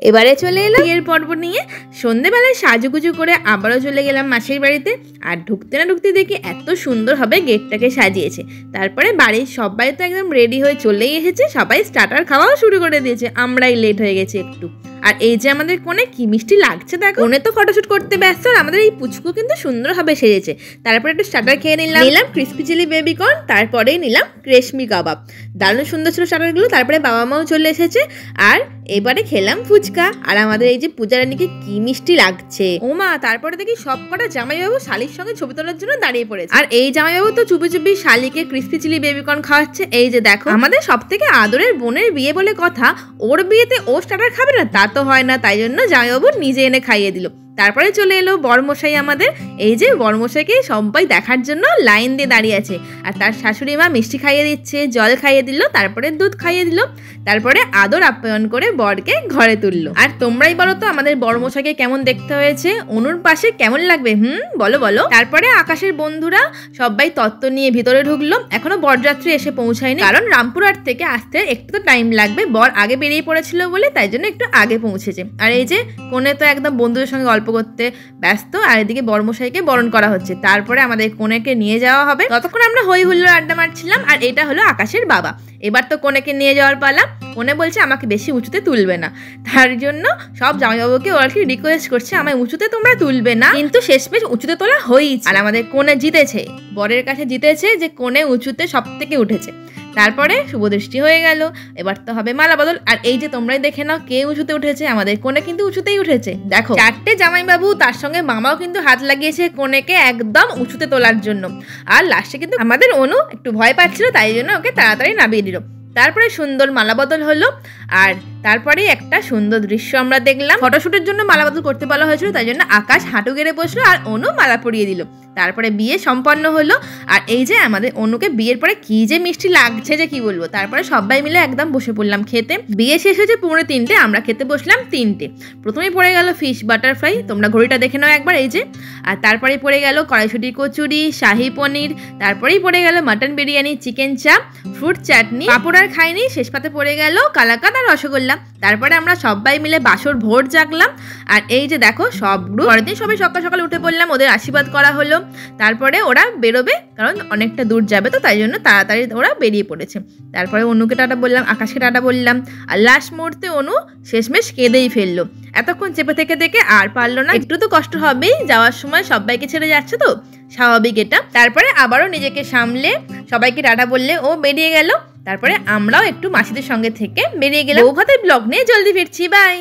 এবারে চলে এলাম বিয়ের পর্ব নিয়ে। সন্ধেবেলায় সাজুগুজু করে আবারও চলে গেলাম মাসির বাড়িতে। আর ঢুকতে না ঢুকতে দেখি এত সুন্দরভাবে গেটটাকে সাজিয়েছে। তারপরে বাড়ির সবাই তো একদম রেডি হয়ে চলেই এসেছে, সবাই স্টার্টার খাওয়াও শুরু করে দিয়েছে, আমরাই লেট হয়ে গেছি একটু। আর এই যে আমাদের কোণে কি মিষ্টি লাগছে দেখো, কোণে তো ফটোশুট করতে ব্যস্ত, আর আমাদের এই পুচকু কিন্তু সুন্দরভাবে সেজেছে। তারপরে একটু স্টার্টার খেয়ে নিলাম ক্রিসপি চিলি বেবিকর্ন, তারপরেই নিলাম রেশমি কাবাব। দারুণ সুন্দর ছিল স্টার্টারগুলো। তারপরে বাবা মাও চলে এসেছে, আর এবারে খেলাম ফুচকা। আর আমাদের এই যে পূজারানীকে কি মিষ্টি লাগছে ও মা। তারপরে দেখি সব কটা জামাইবাবু শালির সঙ্গে ছবি তোলার জন্য দাঁড়িয়ে পড়েছে। আর এই জামাইবাবু তো চুপি চুপি শালিকে ক্রিসপি চিলি বেবিকর্ন খাওয়াচ্ছে। এই যে দেখো, আমাদের সব থেকে আদরের বোনের বিয়ে বলে কথা, ওর বিয়েতে ও স্টার্টার খাবে না তা তো হয় না, তাই জন্য জামাইবাবু নিজে এনে খাইয়ে দিল। তারপরে চলে এলো বরমশাই আমাদের। এই যে বরমশাইকে সবাই দেখার জন্য লাইন দিয়ে দাঁড়িয়ে আছে। আর তার শাশুড়ি মা মিষ্টি খাইয়ে দিচ্ছে, জল খাইয়ে দিল, তারপরে দুধ খাইয়ে দিল, তারপরে আদর আপ্যায়ন করে বরকে ঘরে তুললো। আর তোমরাই বলো তো আমাদের বরমশাইকে কেমন দেখতে হয়েছে, অনুর পাশে কেমন লাগবে? বলো বলো। তারপরে আকাশের বন্ধুরা সবাই তত্ত্ব নিয়ে ভিতরে ঢুকলো। এখনো বরযাত্রী এসে পৌঁছায়নি, কারণ রামপুরহাট থেকে আসতে একটু তো টাইম লাগবে। বর আগে বেরিয়ে পড়েছিল বলে তাই জন্য একটু আগে পৌঁছেছে। আর এই যে কোণে তো একদম বন্ধুদের সঙ্গে গল্প করতে ব্যস্ত, আর এদিকে বরমশাইকে বরণ করা হচ্ছে। তারপরে আমাদের কোণেকে নিয়ে যাওয়া হবে। ততক্ষণ আমরা হই হুল্লোড় আড্ডা মারছিলাম। আর এটা হলো আকাশের বাবা। এবার তো কোণেকে নিয়ে যাওয়ার পালা। কোণে বলছে আমাকে বেশি উঁচুতে তুলবে না, তার জন্য সব জামাইবাবুকে ওরা কি রিকোয়েস্ট করছে আমায় উঁচুতে তোমরা তুলবে না, কিন্তু শেষমেশ উঁচুতে তোলা হয়েছে। আর আমাদের কোণে জিতেছে, বরের কাছে জিতেছে যে কোণে উঁচুতে সব থেকে উঠেছে। তারপরে শুভদৃষ্টি হয়ে গেল, এবার তো হবে মালা বদল। আর এই যে তোমরাই দেখে নাও কে উঁচুতে উঠেছে, আমাদের কোণে কিন্তু উঁচুতেই উঠেছে। দেখো, 4টে জামাইবাবু, তার সঙ্গে মামাও কিন্তু হাত লাগিয়েছে কোণেকে একদম উঁচুতে তোলার জন্য। আর লাস্টে কিন্তু আমাদের অনু একটু ভয় পাচ্ছিল, তাই জন্য ওকে তাড়াতাড়ি নামিয়ে দিল। তারপরে সুন্দর মালা বদল হলো। আর তারপরে একটা সুন্দর দৃশ্য আমরা দেখলাম। ফটোশুটের জন্য মালা বদল করতে বলা হয়েছিল, তাই জন্য আকাশ হাঁটু গেড়ে বসলো আর অনু মালা পরিয়ে দিল। তারপরে বিয়ে সম্পন্ন হলো। আর এই যে আমাদের অনুকে বিয়ের পরে কি যে মিষ্টি লাগছে যে কি বলবো। তারপরে সবাই মিলে একদম বসে পড়লাম খেতে। বিয়ে শেষ হয়েছে 3:45, আমরা খেতে বসলাম 3টে। প্রথমেই পড়ে গেল ফিশ বাটারফ্রাই, তোমরা ঘড়িটা দেখে নাও একবার। এই যে, আর তারপরে পড়ে গেল কড়াইশুঁটি কচুরি, শাহি পনির, তারপরেই পড়ে গেল মাটন বিরিয়ানি, চিকেন চাপ, ফ্রুট চাটনি, পাঁপড় আর খাইনি। শেষ পাতে পড়ে গেল কালাকাঁদ আর রসগোল্লা। তারপরে আমরা সবাই মিলে বাসর ভোর জাগলাম। আর এই যে দেখো, সব গ্রুপ পরের দিন সবাই সকাল সকাল উঠে পড়লাম, ওদের আশীর্বাদ করা হলো। তারপরে ওরা বেরোবে, কারণ অনেকটা দূর যাবে, তো তাই জন্য তাড়াতাড়ি ওরা বেরিয়ে পড়েছে। তারপরে অনুকে টাটা বললাম, আকাশকে টাটা বললাম। আর লাস্ট মুহূর্তে অনু শেষমেশ কেঁদেই ফেললো। এতক্ষণ চেপে থেকে থেকে আর পারলো না, একটু তো কষ্ট হবেই, যাওয়ার সময় সবাইকে ছেড়ে যাচ্ছে তো, স্বাভাবিক এটা। তারপরে আবারও নিজেকে সামলে সবাইকে টাটা বললে ও বেরিয়ে গেল। তারপরে আমরাও একটু মাসিদের সঙ্গে থেকে বেরিয়ে গেলাম। বৌভাতের ব্লগ নিয়ে জলদি ফিরছি, বাই।